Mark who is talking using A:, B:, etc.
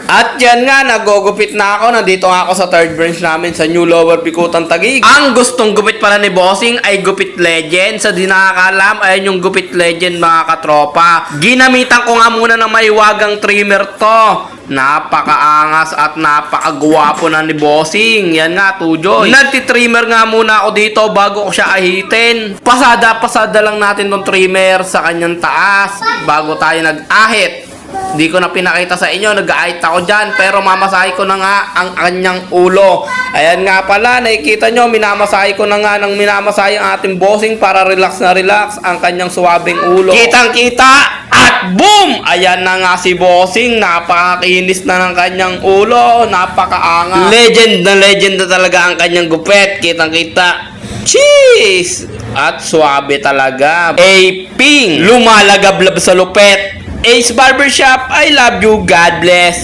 A: At yan nga, nagugupit na ako. Nandito nga ako sa third branch namin sa New Lower Bikutan, Taguig. Ang gustong gupit pala ni Bossing ay Gupit Legend. Sa di nakakalam, ayun yung Gupit Legend mga katropa. Ginamitan ko nga muna ng mahiwagang trimmer to. Napakaangas at napakagwapo na ni Bossing. Yan nga, Tujoy. Nagtitrimmer nga muna ako dito bago ko siya ahitin. Pasada lang natin tong trimmer sa kanyang taas bago tayo nag-ahit. Hindi ko na pinakita sa inyo, nag-ahit ako dyan, pero mamasahe ko na nga ang kanyang ulo. Ayan nga pala, nakikita nyo, minamasahe ko na nga ng minamasahe ang ating Bossing para relax na relax ang kanyang suwabing ulo. Kitang kita at boom! Ayan na nga si Bossing, napakakinis na ng kanyang ulo, napakaangas. Legend na talaga ang kanyang gupet, kitang kita. Cheese! At suwabe talaga. Ping! Lumalagablab sa lupet. Ace Barbershop, I love you, God bless.